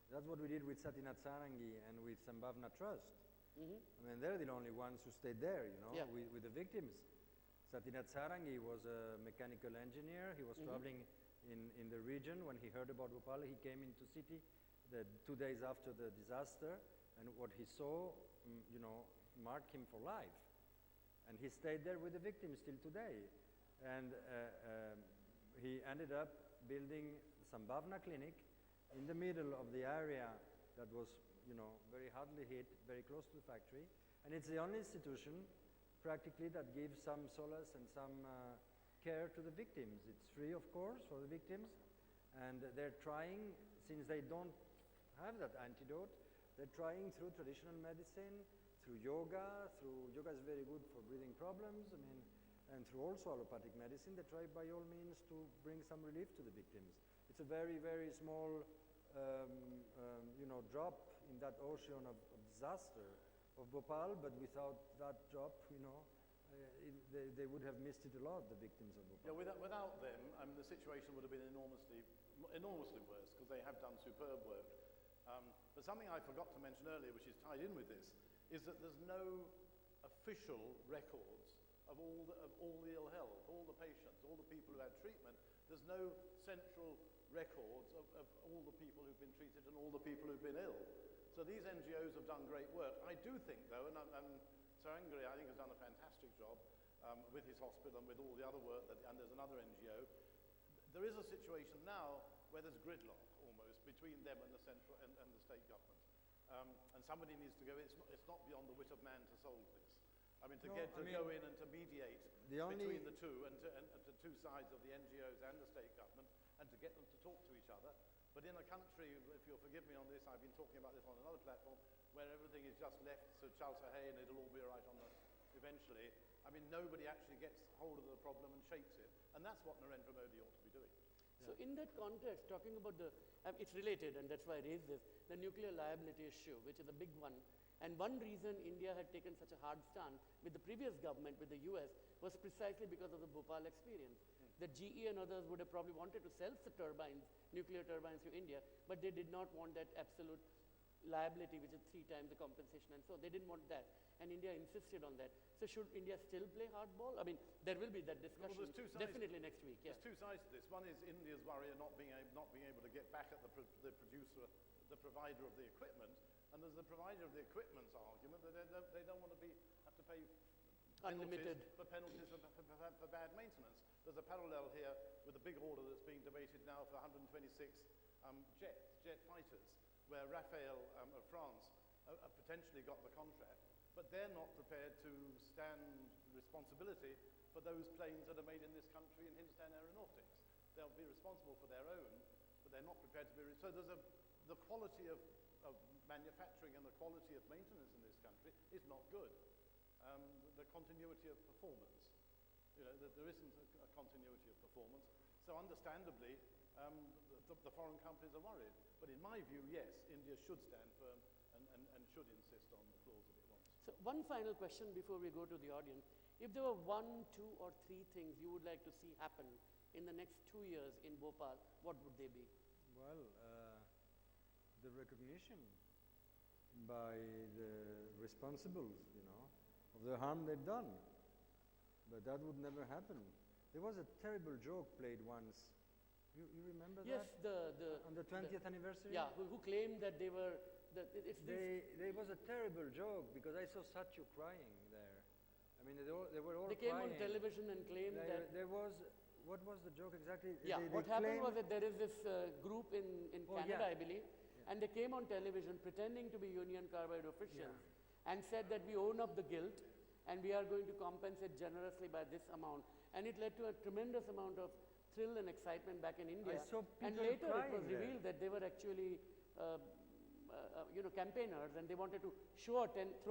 That's what we did with Satyanath Sarangi and with Sambhavna Trust. Mm-hmm. I mean, they're the only ones who stayed there, you know, with the victims. Satyanath Sarangi was a mechanical engineer. He was traveling in the region. When he heard about Bhopal, he came into city 2 days after the disaster, and what he saw, you know, marked him for life. And he stayed there with the victims till today. And he ended up building Sambhavna Clinic in the middle of the area that was, you know, very hardly hit, very close to the factory. And it's the only institution practically that gives some solace and some care to the victims. It's free, of course, for the victims. And they're trying, since they don't have that antidote, they're trying through traditional medicine, through yoga. Yoga is very good for breathing problems, I mean, and through also allopathic medicine, they try by all means to bring some relief to the victims. It's a very, very small, you know, drop in that ocean of disaster of Bhopal, but without that drop, you know, they would have missed it a lot, the victims of Bhopal. Yeah, without them, the situation would have been enormously worse, because they have done superb work. But something I forgot to mention earlier, which is tied in with this, is that there's no official records of all the ill health, all the patients, all the people who had treatment. There's no central records of all the people who've been treated and all the people who've been ill. So these NGOs have done great work. I do think, though, and Sarangri, I think, has done a fantastic job with his hospital and with all the other work, and there's another NGO. There is a situation now where there's gridlock, almost, between them and the central and the state government. And somebody needs to go in. It's not beyond the wit of man to solve this. I mean, go in and to mediate between the two, and to two sides of the NGOs and the state government, and to get them to talk to each other. But in a country, if you'll forgive me on this, I've been talking about this on another platform, where everything is just left so chalsahay and it'll all be all right eventually. I mean, nobody actually gets hold of the problem and shapes it. And that's what Narendra Modi ought to be doing. So in that context, talking about it's related, and that's why I raised this, the nuclear liability issue, which is a big one. And one reason India had taken such a hard stand with the previous government, with the US, was precisely because of the Bhopal experience. That GE and others would have probably wanted to sell the turbines, nuclear turbines to India, but they did not want that absolute liability, which is 3 times the compensation, and so they didn't want that. And India insisted on that. So should India still play hardball? I mean, there will be that discussion definitely next week. Yeah. There's two sides to this. One is India's worry of not being able to get back at the producer, the provider of the equipment, and there's the provider of the equipment's argument that they don't want to have to pay unlimited penalties for bad maintenance. There's a parallel here with a big order that's being debated now for 126 jet fighters. where Rafael of France potentially got the contract, but they're not prepared to stand responsibility for those planes that are made in this country in Hindustan Aeronautics. They'll be responsible for their own, but they're not prepared to be. So there's the quality of manufacturing and the quality of maintenance in this country is not good. The continuity of performance, there isn't a continuity of performance. So understandably, the foreign companies are worried. But in my view, yes, India should stand firm and should insist on the clause that it wants. So one final question before we go to the audience. If there were 1, 2, or 3 things you would like to see happen in the next 2 years in Bhopal, what would they be? Well, the recognition by the responsibles, of the harm they've done. But that would never happen. There was a terrible joke played once. You remember Yes, that? On the 20th anniversary? Yeah, who claimed that they were, There was a terrible joke because I saw Satchu crying there. I mean, they were all they came crying. on television and claimed that. There was, what was the joke exactly? Yeah, what happened was that there is this group in Canada, yeah. I believe, and they came on television pretending to be Union Carbide officials and said that we own up the guilt and we are going to compensate generously by this amount. And it led to a tremendous amount of thrill and excitement back in India. I saw And people later it was crying there. revealed that they were actually campaigners and they wanted to throw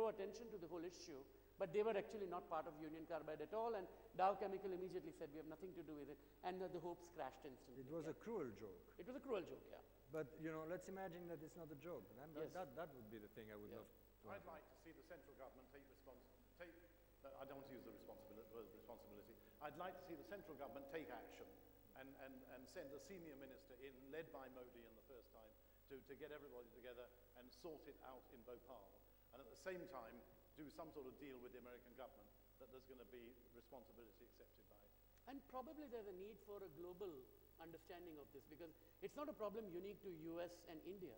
attention to the whole issue, but they were actually not part of Union Carbide at all, and Dow Chemical immediately said we have nothing to do with it, and the hopes crashed instantly. It was a cruel joke. It was a cruel joke, yeah. But, let's imagine that it's not a joke. And Yes. that would be the thing I would love to I'd have. like to see the central government I don't want to use the word responsibility. I'd like to see the central government take action and send a senior minister in, led by Modi in the first time, to get everybody together and sort it out in Bhopal. And at the same time, do some sort of deal with the American government that there's going to be responsibility accepted by it. And probably there's a need for a global understanding of this, because it's not a problem unique to US and India.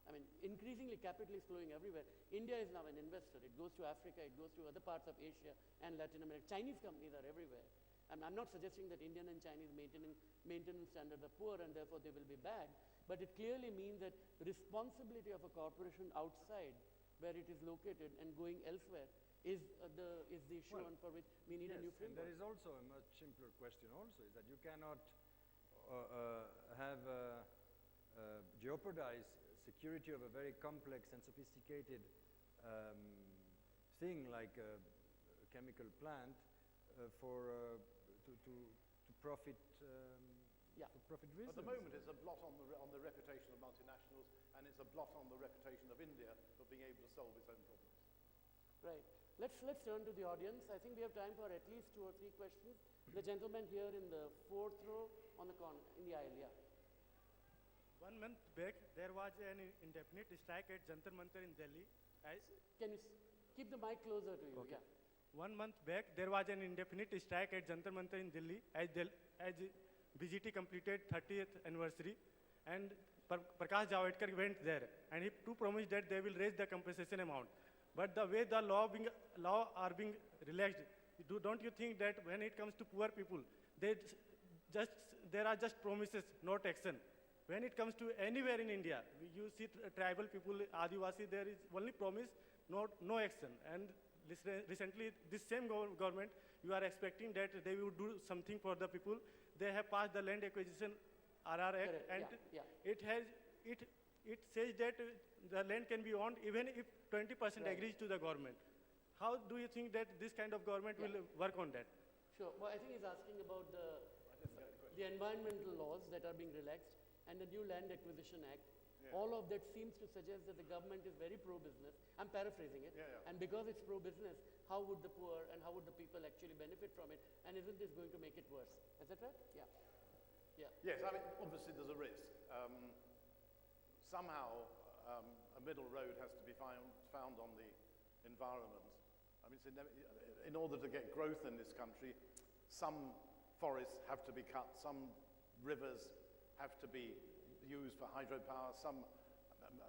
I mean, increasingly capital is flowing everywhere. India is now an investor. It goes to Africa, it goes to other parts of Asia and Latin America. Chinese companies are everywhere. I'm not suggesting that Indian and Chinese maintenance standards are poor and therefore they will be bad, but it clearly means that the responsibility of a corporation outside where it is located and going elsewhere is the issue on for which we need a new And framework. there is also a much simpler question also, is that you cannot jeopardize security of a very complex and sophisticated thing like a chemical plant to profit for profit reasons. At the moment, it's a blot on the reputation of multinationals, and it's a blot on the reputation of India for being able to solve its own problems. Right. Let's turn to the audience. I think we have time for at least 2 or 3 questions. The gentleman here in the 4th row on the corner, in the aisle, yeah. 1 month back, there was an indefinite strike at Jantar Mantar in Delhi. Can you keep the mic closer to you? Okay. Yeah. 1 month back, there was an indefinite strike at Jantar Mantar in Delhi as BJT completed 30th anniversary, and Prakash Javadekar went there, and he too promised that they will raise the compensation amount. But the way the law are being relaxed, don't you think that when it comes to poor people, there are just promises, not action? When it comes to anywhere in India, you see tribal people, Adivasi, there is only promise, no action. And recently, this same government, you are expecting that they will do something for the people. They have passed the Land Acquisition RR Act, and it says that the land can be owned even if 20% agrees to the government. How do you think that this kind of government will work on that? Sure. Well, I think he's asking about the environmental laws that are being relaxed and the new Land Acquisition Act. Yeah. All of that seems to suggest that the government is very pro-business. I'm paraphrasing it. And because it's pro-business, how would the poor and how would the people actually benefit from it? And isn't this going to make it worse? Is that right? Yeah. Yes, I mean, obviously there's a risk. Somehow a middle road has to be found on the environment. I mean, in order to get growth in this country, some forests have to be cut, some rivers have to be used for hydropower, some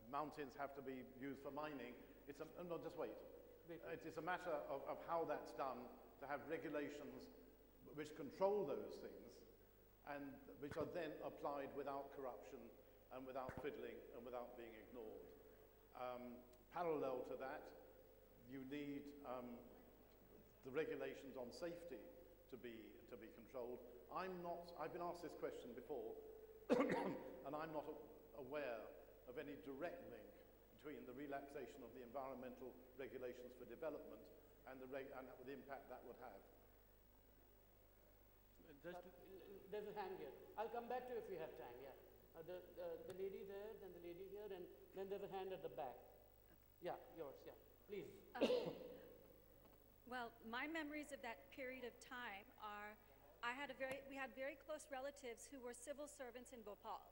mountains have to be used for mining. It's a matter of how that's done, to have regulations which control those things and which are then applied without corruption and without fiddling and without being ignored. Parallel to that, you need the regulations on safety to be controlled. I've been asked this question before, and I'm not aware of any direct link between the relaxation of the environmental regulations for development and the impact that would have. There's a hand here. I'll come back to you if we have time, yeah. The lady there, then the lady here, and then there's a hand at the back. Yeah, yours, yeah. Please. Well, my memories of that period of time are, we had very close relatives who were civil servants in Bhopal.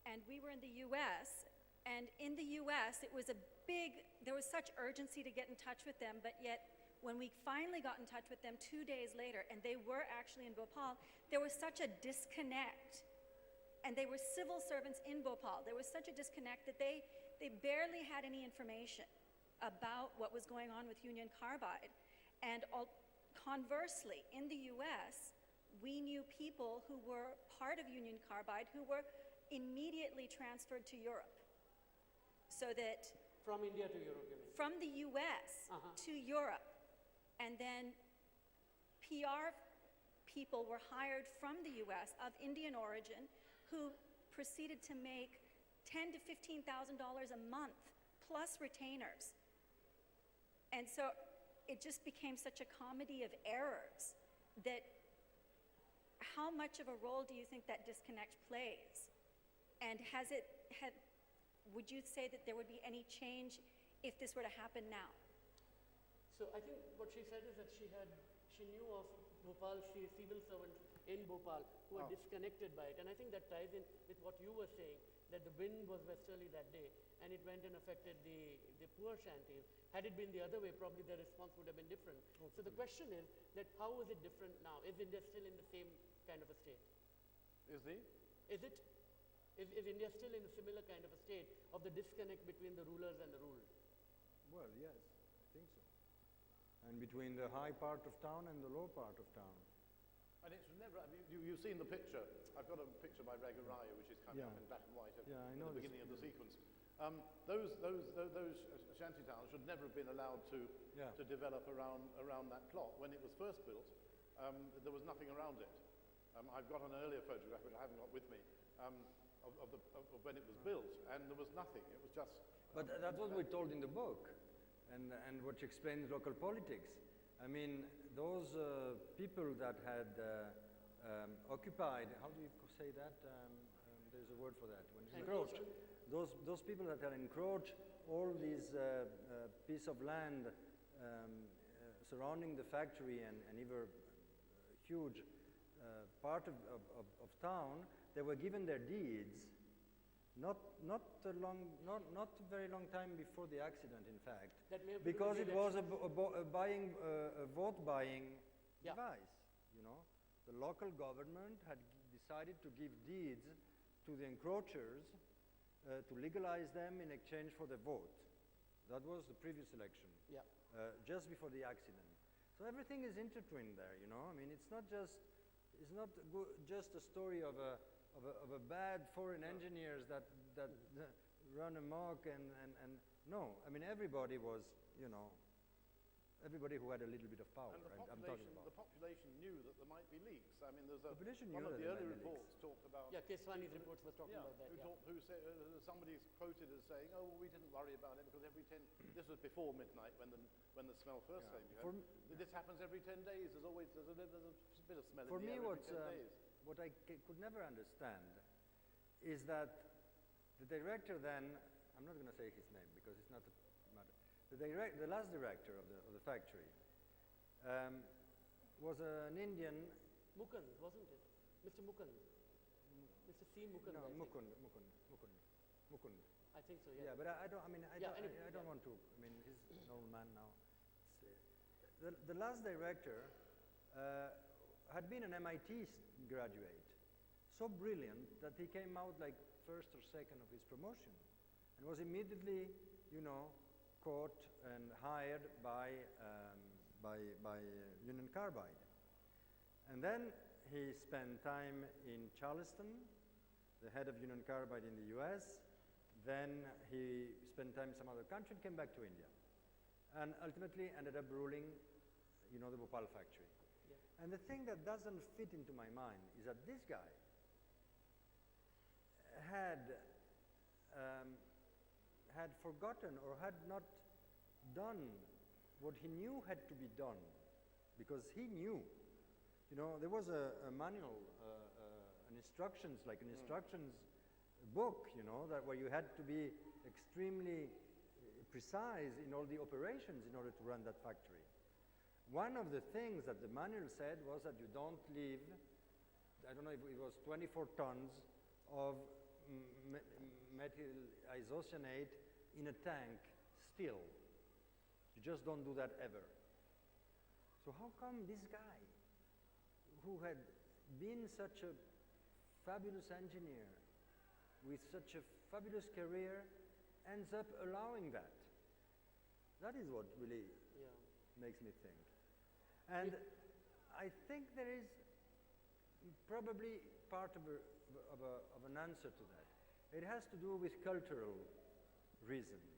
And we were in the US, and in the US, there was such urgency to get in touch with them, but yet when we finally got in touch with them 2 days later, and they were actually in Bhopal, there was such a disconnect. And they were civil servants in Bhopal. There was such a disconnect that they barely had any information about what was going on with Union Carbide. And conversely, in the US, we knew people who were part of Union Carbide who were immediately transferred to Europe. So that from India to Europe, you mean? From the US to Europe. And then PR people were hired from the US of Indian origin who proceeded to make $10,000 to $15,000 a month plus retainers. And so it just became such a comedy of errors that how much of a role do you think that disconnect plays? And would you say that there would be any change if this were to happen now? So I think what she said is that she knew of Bhopal civil servants in Bhopal who were disconnected by it. And I think that ties in with what you were saying, that the wind was westerly that day, and it went and affected the poor shanties. Had it been the other way, probably the response would have been different. So the question is that how is it different now? Is India still in the same kind of a state? Is India still in a similar kind of a state of the disconnect between the rulers and the ruled? Well, yes, I think so. And between the high part of town and the low part of town. And it's never, I mean, you've seen the picture. I've got a picture by Raghuraya, which is coming up in black and white at the beginning of the sequence. Those shanty towns should never have been allowed to develop around that plot. When it was first built, there was nothing around it. I've got an earlier photograph, which I haven't got with me, of when it was built, and there was nothing. It was just... But that's what we're told in the book, and which explains local politics. I mean, those people that had occupied, how do you say that? There's a word for that. When it's encroached. Those people that had encroached all these piece of land surrounding the factory and even huge part of town, they were given their deeds not a very long time before the accident, in fact, because it was a vote buying device. You know, the local government had decided to give deeds to the encroachers to legalize them in exchange for the vote. That was the previous election, just before the accident. So everything is intertwined there. You know, I mean, it's not just a story of a bad foreign engineers that run amok and no, I mean everybody was, you know, everybody who had a little bit of power. And I'm talking about. The population knew that there might be leaks. I mean, there's one of the early reports talked about. Yeah, Keswani's reports was talking about that. Who said somebody's quoted as saying, "Oh, well, we didn't worry about it because every 10." This was before midnight when the smell first came. This happens every 10 days. There's a bit of smell in the air every 10 days. What I could never understand is that the director then, I'm not going to say his name because it's not a matter. The last director of the factory was an Indian. Mukund, wasn't it? Mr. Mukund. Mr. C. Mukund. No, Mukund. I think so, yeah. Yeah, but I don't want to, I mean, he's an old man now. The last director had been an MIT graduate, so brilliant that he came out like first or second of his promotion and was immediately, you know, caught and hired by Union Carbide. And then he spent time in Charleston, the head of Union Carbide in the US. Then he spent time in some other country and came back to India. And ultimately ended up ruling, you know, the Bhopal factory. Yeah. And the thing that doesn't fit into my mind is that this guy had forgotten or had not done what he knew had to be done, because he knew, you know, there was a manual, an instructions, like an instructions book, you know, that where you had to be extremely precise in all the operations in order to run that factory. One of the things that the manual said was that you don't leave, I don't know if it was 24 tons of methyl isocyanate in a tank still. You just don't do that ever. So how come this guy, who had been such a fabulous engineer with such a fabulous career, ends up allowing that? That is what really makes me think. And I think there is probably part of an answer to that. It has to do with cultural reasons.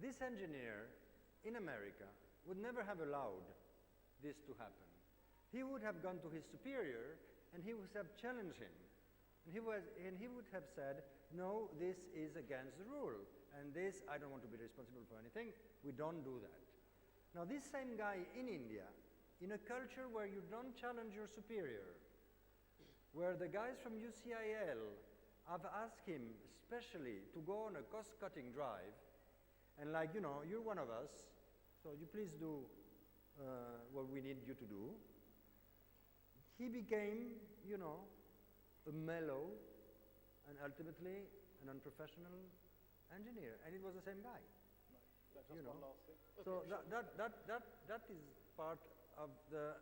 This engineer in America would never have allowed this to happen. He would have gone to his superior and he would have challenged him. And he would have said, no, this is against the rule. And this, I don't want to be responsible for anything. We don't do that. Now, this same guy in India, in a culture where you don't challenge your superior, where the guys from UCIL have asked him especially to go on a cost-cutting drive, and like, you know, you're one of us, so you please do what we need you to do. He became, you know, a mellow and ultimately an unprofessional engineer, and it was the same guy. Right. Just one last thing. So that is part of the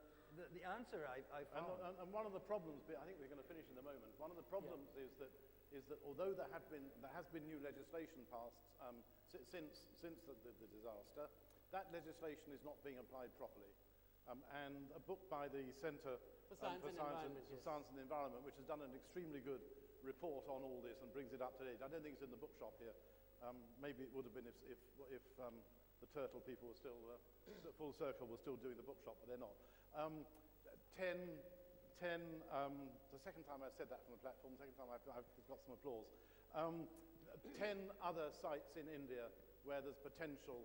answer I found. And one of the problems, I think we're going to finish in a moment, one of the problems is that although there has been new legislation passed since the disaster, that legislation is not being applied properly. And a book by the Centre for Science and Environment, which has done an extremely good report on all this and brings it up to date. I don't think it's in the bookshop here. Maybe it would have been if the turtle people were still, Full Circle was still doing the bookshop, but they're not. The second time I've said that from the platform, the second time I've got some applause. 10 other sites in India where there's potential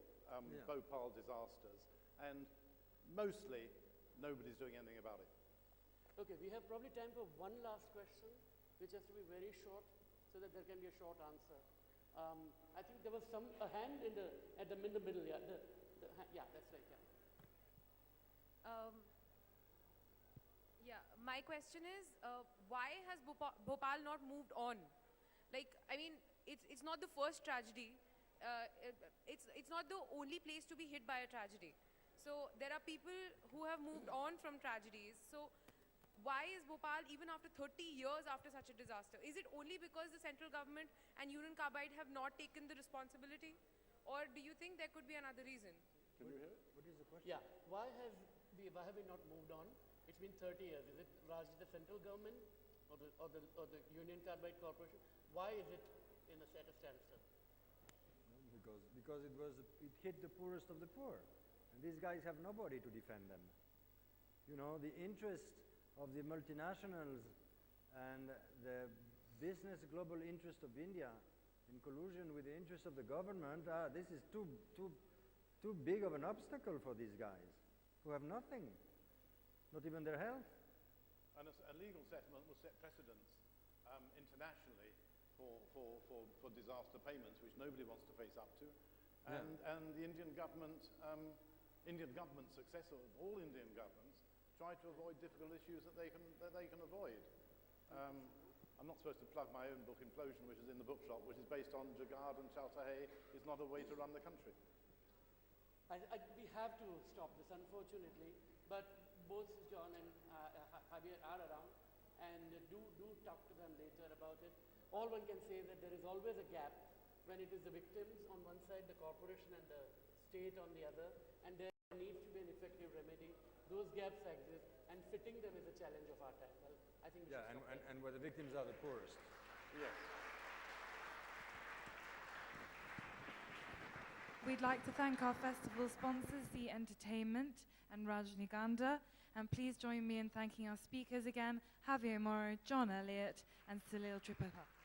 Bhopal disasters, and mostly nobody's doing anything about it. Okay, we have probably time for one last question, which has to be very short, so that there can be a short answer. I think there was a hand in the middle. Yeah, yeah, that's right. Yeah. My question is, why has Bhopal not moved on? Like, I mean, it's not the first tragedy. It's not the only place to be hit by a tragedy. So there are people who have moved on from tragedies. So why is Bhopal, even after 30 years after such a disaster, is it only because the central government and Union Carbide have not taken the responsibility? Or do you think there could be another reason? Can you hear it? What is the question? Yeah, why have we not moved on? It's been 30 years. Is it largely the central government or the Union Carbide Corporation? Why is it in a state of standstill? Because it hit the poorest of the poor. And these guys have nobody to defend them. You know, the interest of the multinationals and the business global interest of India in collusion with the interest of the government, this is too big of an obstacle for these guys who have nothing, not even their health. And a legal settlement will set precedents internationally for disaster payments, which nobody wants to face up to. And the Indian government successor of all Indian governments, try to avoid difficult issues that they can avoid. I'm not supposed to plug my own book, Implosion, which is in the bookshop, which is based on Jagad and Chaltahay, is not a way to run the country. We have to stop this, unfortunately, but both John and Javier are around, and do talk to them later about it. All one can say is that there is always a gap when it is the victims on one side, the corporation and the state on the other, and there needs to be an effective remedy. Those gaps exist, and fitting them is a challenge of our time. Well, I think we should stop and where the victims are the poorest. Yes. We'd like to thank our festival sponsors, The Entertainment and Rajniganda, and please join me in thanking our speakers again, Javier Moro, John Elliott, and Salil Tripathi.